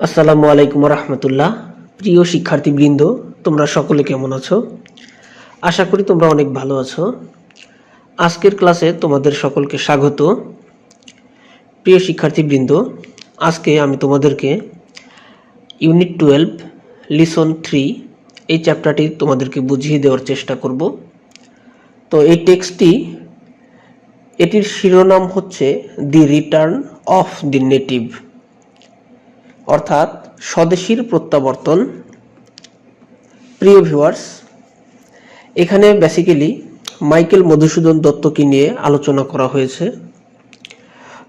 আসসালামু আলাইকুম রহমতুল্লাহ। প্রিয় শিক্ষার্থীবৃন্দ, তোমরা সকলে কেমন আছো? আশা করি তোমরা অনেক ভালো আছো। আজকের ক্লাসে তোমাদের সকলকে স্বাগত। প্রিয় শিক্ষার্থীবৃন্দ, আজকে আমি তোমাদেরকে ইউনিট 12 লিসন 3 এই চ্যাপ্টারটি তোমাদেরকে বুঝিয়ে দেওয়ার চেষ্টা করব। তো এই টেক্সটটি, এটির শিরোনাম হচ্ছে the return of the native, অর্থাৎ স্বদেশীর প্রত্যাবর্তন। প্রিয় ভিউয়ার্স, এখানে বেসিক্যালি মাইকেল মধুসূদন দত্তকে নিয়ে আলোচনা করা হয়েছে।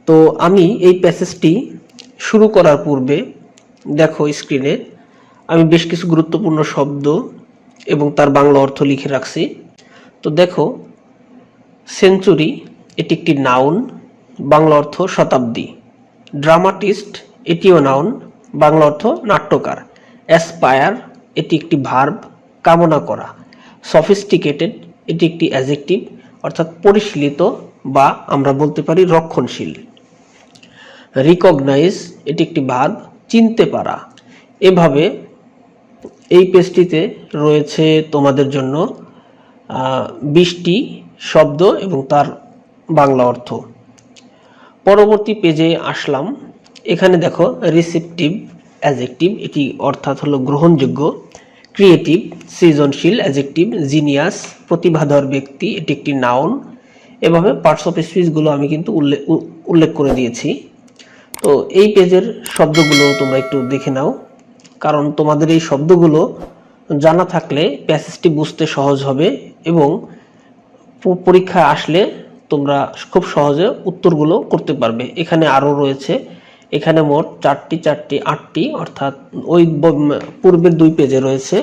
তো আমি এই প্যাসেজটি শুরু করার পূর্বে দেখো স্ক্রিনে আমি বেশ কিছু গুরুত্বপূর্ণ শব্দ এবং তার বাংলা অর্থ লিখে রাখছি। তো দেখো, সেঞ্চুরি এটি একটি নাউন, বাংলা অর্থ শতাব্দী। ড্রামাটিস্ট এটিও নাউন, বাংলা অর্থ নাট্যকার। অ্যাসপায়ার এটি একটি ভার্ব, কামনা করা। সফিস্টিকেটেড এটি একটি অ্যাডজেক্টিভ, অর্থাৎ পরিশীলিত বা আমরা বলতে পারি রক্ষণশীল। রিকগনাইজ এটি একটি ভার্ব, চিনতে পারা। এভাবে এই পেজটিতে রয়েছে তোমাদের জন্য 20টি শব্দ এবং তার বাংলা অর্থ। পরবর্তী পেজে আসলাম। এখানে দেখো রিসেপটিভ অ্যাডজেক্টিভ, এটি অর্থাৎ হলো গ্রহণযোগ্য। ক্রিয়েটিভ সৃজনশীল অ্যাডজেক্টিভ। জিনিয়াস প্রতিভাধর ব্যক্তি, এটি একটি নাউন। এভাবে পার্টস অফ স্পিচগুলো আমি কিন্তু উল্লেখ করে দিয়েছি। তো এই পেজের শব্দগুলো তোমরা একটু দেখে নাও, কারণ তোমাদের এই শব্দগুলো জানা থাকলে প্যাসেজটি বুঝতে সহজ হবে এবং পরীক্ষায় আসলে তোমরা খুব সহজে উত্তরগুলো করতে পারবে। এখানে আরও রয়েছে, এখানে মোট 4টি 8টি, অর্থাৎ ওই পূর্বের 2 পেজে রয়েছে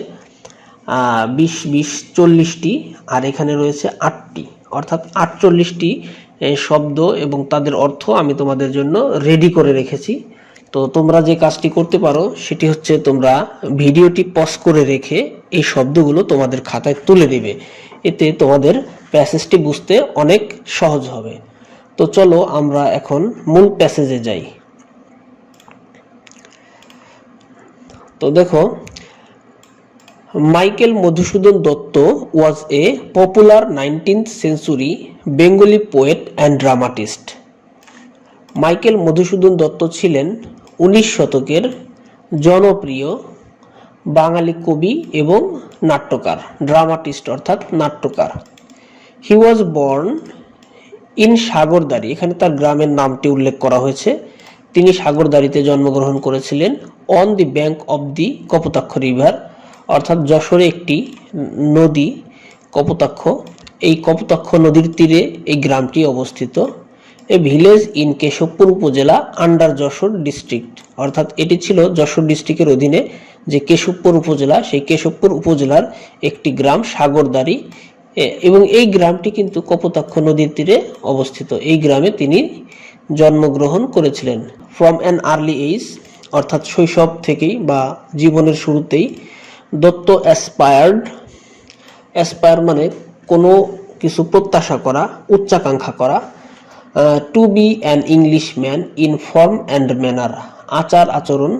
20 40টি, আর এখানে রয়েছে 8টি, অর্থাৎ 48টি শব্দ এবং তাদের অর্থ আমি তোমাদের জন্য রেডি করে রেখেছি। তো তোমরা যে কাজটি করতে পারো সেটি হচ্ছে তোমরা ভিডিওটি পজ করে রেখে এই শব্দগুলো তোমাদের খাতায় তুলে দিবে, এতে তোমাদের প্যাসেজটি বুঝতে অনেক সহজ হবে। তো চলো আমরা এখন মূল প্যাসেজে যাই। তো দেখো, Michael Madhusudan Dutta was a popular 19th century Bengali poet and dramatist. Michael Madhusudan Dutta ছিলেন 19 শতকের জনপ্রিয় বাঙালি কবি এবং নাট্যকার। ড্রামাটিস্ট অর্থাৎ নাট্যকার। হি ওয়াজ বর্ন ইন সাগরদাড়ি, এখানে তার গ্রামের নামটি উল্লেখ করা হয়েছে। তিনি সাগরদাড়িতে জন্মগ্রহণ করেছিলেন। On the bank of the Kapotaksha river, অর্থাৎ যশোরে একটি নদী কপোতাক্ষ, এই কপোতাক্ষ নদীর তীরে এই গ্রামটি অবস্থিত। এ ভিলেজ ইন কেশবপুর উপজেলা আন্ডার যশোর ডিস্ট্রিক্ট, অর্থাৎ এটি ছিল যশোর ডিস্ট্রিক্টের অধীনে যে কেশবপুর উপজেলা, সেই কেশবপুর উপজেলার একটি গ্রাম সাগরদাড়ি, এবং এই গ্রামটি কিন্তু কপোতাক্ষ নদীর তীরে অবস্থিত। এই গ্রামে তিনি জন্মগ্রহণ করেছিলেন। ফ্রম অ্যান আর্লি এজ, অর্থাৎ শৈশব থেকেই বা জীবনের শুরুতেই, দত্ত অ্যাসপায়ার মানে কোনো কিছু প্রত্যাশা করা, উচ্চাকাঙ্ক্ষা করা। To be an Englishman in form and manner, আচার আচরণ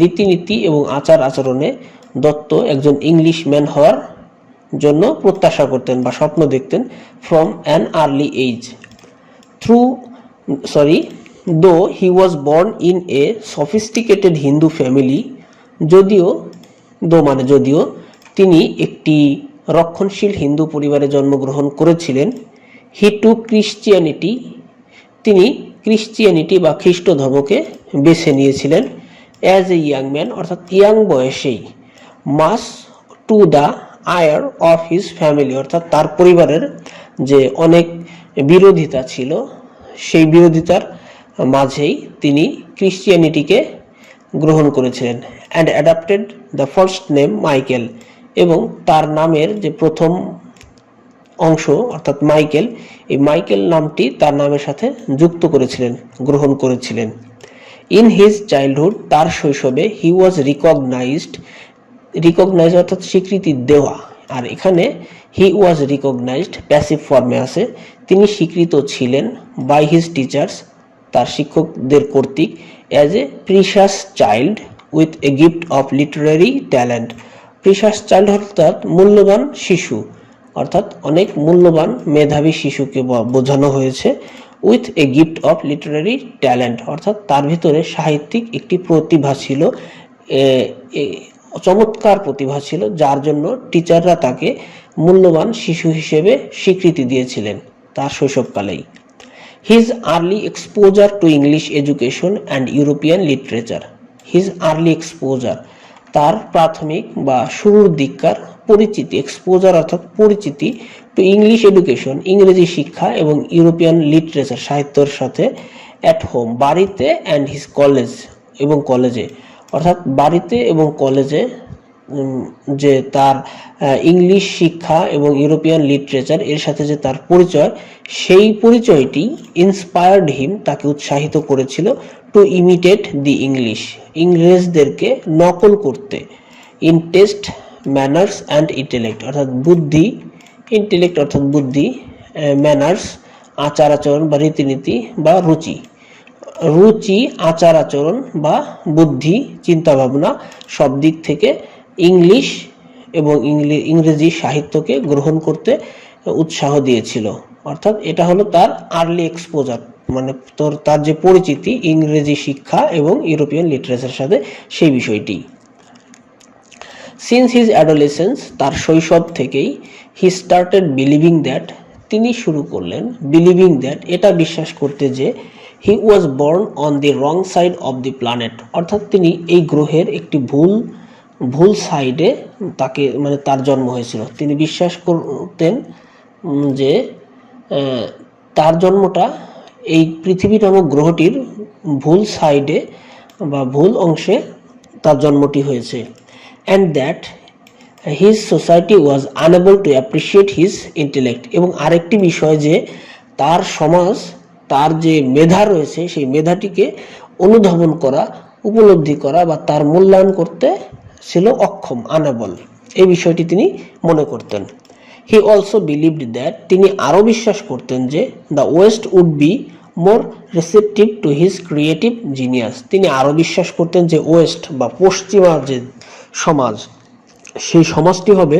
রীতিনীতি এবং আচার আচরণে দত্ত একজন ইংলিশ ম্যান হওয়ার জন্য প্রত্যাশা করতেন বা স্বপ্ন দেখতেন। From an early age though he was born in a sophisticated Hindu family, যদিও তিনি একটি রক্ষণশীল হিন্দু পরিবারে জন্মগ্রহণ করেছিলেন। হি টু ক্রিশ্চিয়ানিটি, তিনি ক্রিশ্চিয়ানিটি বা খ্রিস্ট ধর্মকে বেছে নিয়েছিলেন। অ্যাজ এ ইয়াং ম্যান, অর্থাৎ ইয়াং বয়সেই। Much to the ire of his family, অর্থাৎ তার পরিবারের যে অনেক বিরোধিতা ছিল, সেই বিরোধিতার মাঝেই তিনি ক্রিশ্চিয়ানিটিকে গ্রহণ করেছিলেন। And adapted the first name Michael, এবং তার নামের যে প্রথম অংশ অর্থাৎ মাইকেল, এই মাইকেল নামটি তার নামের সাথে যুক্ত করেছিলেন, গ্রহণ করেছিলেন। ইন হিজ চাইল্ডহুড, তার শৈশবে। হি ওয়াজ রিকগনাইজ অর্থাৎ স্বীকৃতি দেওয়া, আর এখানে হি ওয়াজ রিকগনাইজড প্যাসিভ ফর্মে আছে। তিনি স্বীকৃত ছিলেন বাই হিজ টিচার্স, তার শিক্ষকদের কর্তৃক as a precious child with a gift of literary talent. Precious child অর্থাৎ মূল্যবান শিশু, অর্থাৎ অনেক মূল্যবান মেধাবী শিশুকে বোঝানো হয়েছে। With a gift of literary talent অর্থাৎ তার ভিতরে সাহিত্যিক একটি প্রতিভা ছিল, চমৎকার প্রতিভা ছিল, যার জন্য টিচাররা তাকে মূল্যবান শিশু হিসেবে স্বীকৃতি দিয়েছিলেন তার শৈশবকালেই। His early exposure to English education and European literature. His early exposure তার প্রাথমিক বা শুরুর দিককার পরিচিতি, এক্সপোজার অর্থাৎ পরিচিতি, টু ইংলিশ এডুকেশন ইংরেজি শিক্ষা এবং ইউরোপিয়ান লিটারেচার সাহিত্যের সাথে অ্যাট হোম বাড়িতে, অ্যান্ড হিজ কলেজ এবং কলেজে, অর্থাৎ বাড়িতে এবং কলেজে যে তার ইংলিশ শিক্ষা এবং ইউরোপিয়ান লিটারেচার এর সাথে যে তার পরিচয়, সেই পরিচয়টি ইন্সপায়ার্ড হিম তাকে উৎসাহিত করেছিল টু ইমিটেট দি ইংলিশ ইংরেজদেরকে নকল করতে, in test manners and intellect অর্থাৎ বুদ্ধি, ইন্টেলেক্ট অর্থাৎ বুদ্ধি, ম্যানার্স আচার আচরণ বা রীতিনীতি বা রুচি, রুচি আচার আচরণ বা বুদ্ধি চিন্তা ভাবনা সব দিক থেকে ইংলিশ এবং ইংরেজি সাহিত্যকে গ্রহণ করতে উৎসাহ দিয়েছিল। অর্থাৎ এটা হলো তার আর্লি এক্সপোজার, মানে তার যে পরিচিতি ইংরেজি শিক্ষা এবং ইউরোপিয়ান লিটারেচারের সাথে, সেই বিষয়টি। সিন্স হিজ অ্যাডোলেসেন্স তার শৈশব থেকেই, হি স্টার্টেড বিলিভিং দ্যাট তিনি শুরু করলেন, বিলিভিং দ্যাট এটা বিশ্বাস করতে যে, he was born on the wrong side of the planet অর্থাৎ তিনি এই গ্রহের একটি ভুল সাইডে তাকে মানে তার জন্ম হয়েছিল। তিনি বিশ্বাস করতেন যে তার জন্মটা এই পৃথিবী নামক গ্রহটির ভুল সাইডে বা ভুল অংশে তার জন্মটি হয়েছে। And that his society was unable to appreciate his intellect এবং আরেকটি বিষয় যে তার সমাজ তার যে মেধা রয়েছে সেই মেধাটিকে অনুধাবন করা, উপলব্ধি করা বা তার মূল্যায়ন করতে ছিল অক্ষম, আনএবল, এই বিষয়টি তিনি মনে করতেন। হি অলসো বিলিভড দ্যাট তিনি আরও বিশ্বাস করতেন যে the West would be more receptive to his creative genius. তিনি আরও বিশ্বাস করতেন যে ওয়েস্ট বা পশ্চিমা যে সমাজ, সেই সমাজটি হবে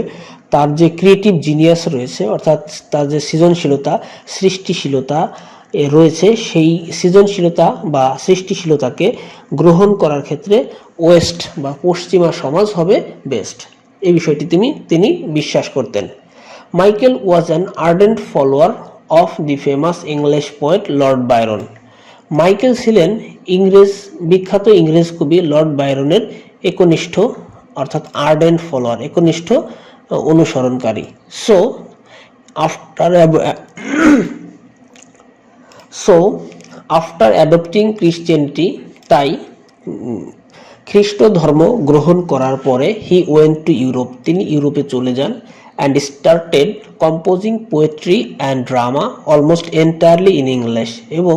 তার যে ক্রিয়েটিভ জিনিয়াস রয়েছে অর্থাৎ তার যে সৃজনশীলতা, সৃষ্টিশীলতা রয়েছে, সেই সৃজনশীলতা বা সৃষ্টিশীলতাকে গ্রহণ করার ক্ষেত্রে ওয়েস্ট বা পশ্চিমা সমাজ হবে বেস্ট, এই বিষয়টি তিনি বিশ্বাস করতেন। Michael was an ardent follower of the famous English poet Lord Byron. Michael ছিলেন বিখ্যাত ইংরেজ কবি লর্ড বায়রনের একনিষ্ঠ অর্থাৎ আর্ডেন্ট ফলোয়ার, একনিষ্ঠ অনুসরণকারী। আফটার অ্যাডপ্টিং ক্রিশ্চিয়ানিটি তাই খ্রিস্ট ধর্ম গ্রহণ করার পরে হি ওয়েন্ট টু ইউরোপ তিনি ইউরোপে চলে যান, and started composing poetry and drama almost entirely in English এবং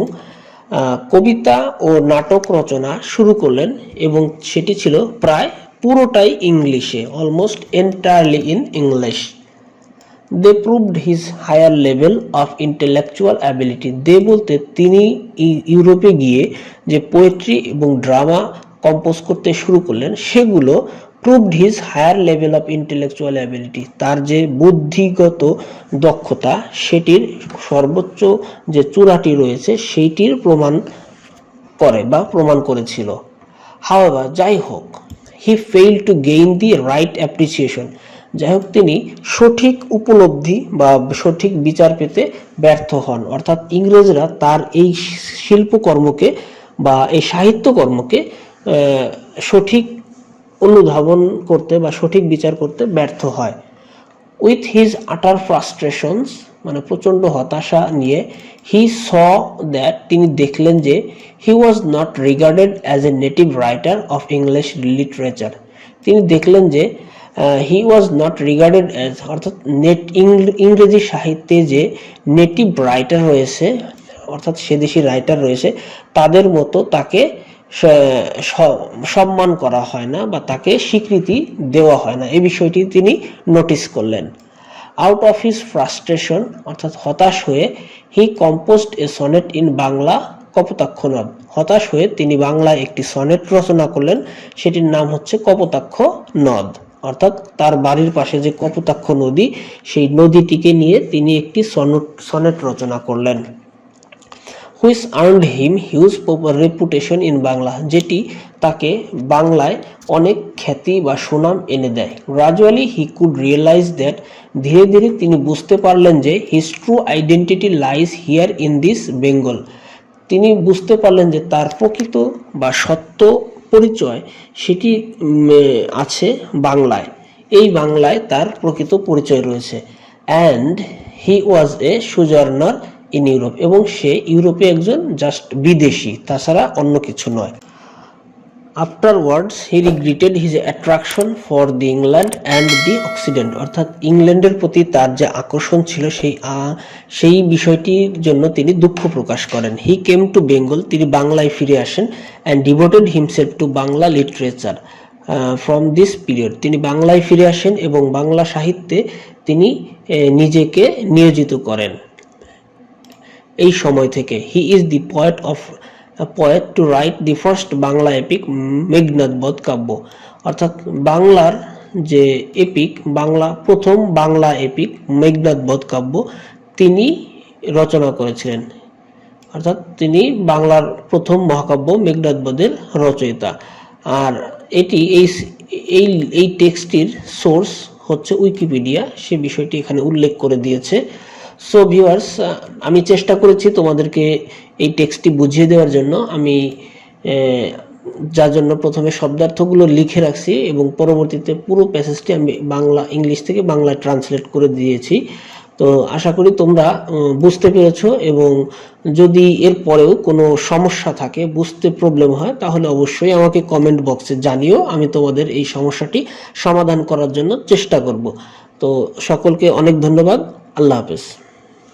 কবিতা ও নাটক রচনা শুরু করলেন এবং সেটি ছিল প্রায় পুরোটাই ইংলিশে, almost entirely in English. They proved his higher level of intellectual ability. They বলতে তিনি ইউরোপে গিয়ে যে পোয়েট্রি এবং ড্রামা কম্পোজ করতে শুরু করলেন সেগুলো proved his higher level of intellectual ability, তার যে বুদ্ধিগত দক্ষতা সেটির সর্বোচ্চ যে চূড়াটি রয়েছে সেইটির প্রমাণ করেছিল। হাওয়েভার যাই হোক, he fail to gain the right appreciation, যাই হোক তিনি সঠিক উপলব্ধি বা সঠিক বিচার পেতে ব্যর্থ হন, অর্থাৎ ইংরেজরা তার এই শিল্পকর্মকে বা এই সাহিত্যকর্মকে সঠিক অনুধাবন করতে বা সঠিক বিচার করতে ব্যর্থ হয়। উইথ হিজ আটার ফ্রাস্ট্রেশনস মানে প্রচণ্ড হতাশা নিয়ে, হি স দ্যাট তিনি দেখলেন যে he was not regarded as a native writer of English literature, তিনি দেখলেন যে he was not regarded as অর্থাৎ ইংরেজি সাহিত্যে যে নেটিভ রাইটার রয়েছে অর্থাৎ সেদেশি রাইটার রয়েছে তাদের মতো তাকে সম্মান করা হয় না বা তাকে স্বীকৃতি দেওয়া হয় না, এই বিষয়টি তিনি নোটিস করলেন। আউট অফ হিজ ফ্রাস্ট্রেশন অর্থাৎ হতাশ হয়ে he composed a sonnet in Bangla Kapotaksha Nad. হতাশ হয়ে তিনি বাংলায় একটি সনেট রচনা করলেন, সেটির নাম হচ্ছে কপোতাক্ষ নদ। অর্থাৎ তার বাড়ির পাশে যে কপোতাক্ষ নদী, সেই নদীটিকে নিয়ে তিনি একটি সনেট রচনা করলেন। Which earned him huge reputation in Bangla, যেটি তাকে বাংলায় অনেক খ্যাতি বা সুনাম এনে দেয়। Gradually he could realise that, ধীরে ধীরে তিনি বুঝতে পারলেন যে his true identity lies here in this Bengal, তিনি বুঝতে পারলেন যে তার প্রকৃত বা সত্য পরিচয় সেটি আছে বাংলায়, এই বাংলায় তার প্রকৃত পরিচয় রয়েছে। And he was a sojourner in Europe, এবং সে ইউরোপে একজন জাস্ট বিদেশি, তাছাড়া অন্য কিছু নয়। Afterwards he regretted his attraction for the England and the oxidant, অর্থাৎ ইংল্যান্ডের প্রতি তার যে আকর্ষণ ছিল সেই বিষয়টির জন্য তিনি দুঃখ প্রকাশ করেন। হি কেম টু বেঙ্গল, তিনি বাংলায় ফিরে আসেন। And devoted himself to Bangla literature from this period, তিনি বাংলায় ফিরে আসেন এবং বাংলা সাহিত্যে তিনি নিজেকে নিয়োজিত করেন এই সময় থেকে। He is the poet to write the first Bangla epic Meghnad বধ কাব্য, অর্থাৎ বাংলার যে এপিক, প্রথম বাংলা এপিক মেঘনাদ বধ কাব্য তিনি রচনা করেছিলেন। অর্থাৎ তিনি বাংলার প্রথম মহাকাব্য মেঘনাদ বধের রচয়িতা। আর এটি এই টেক্সটটির সোর্স হচ্ছে উইকিপিডিয়া, সে বিষয়টি এখানে উল্লেখ করে দিয়েছে। সো ভিউয়ার্স, আমি চেষ্টা করেছি তোমাদেরকে এই টেক্সটটি বুঝিয়ে দেওয়ার জন্য। আমি যার জন্য প্রথমে শব্দার্থগুলো লিখে রাখছি এবং পরবর্তীতে পুরো প্যাসেজটি আমি ইংলিশ থেকে বাংলায় ট্রান্সলেট করে দিয়েছি। তো আশা করি তোমরা বুঝতে পেরেছো, এবং যদি এর পরেও কোনো সমস্যা থাকে, বুঝতে প্রবলেম হয়, তাহলে অবশ্যই আমাকে কমেন্ট বক্সে জানিও, আমি তোমাদের এই সমস্যাটি সমাধান করার জন্য চেষ্টা করব। তো সকলকে অনেক ধন্যবাদ, আল্লাহ হাফেজ।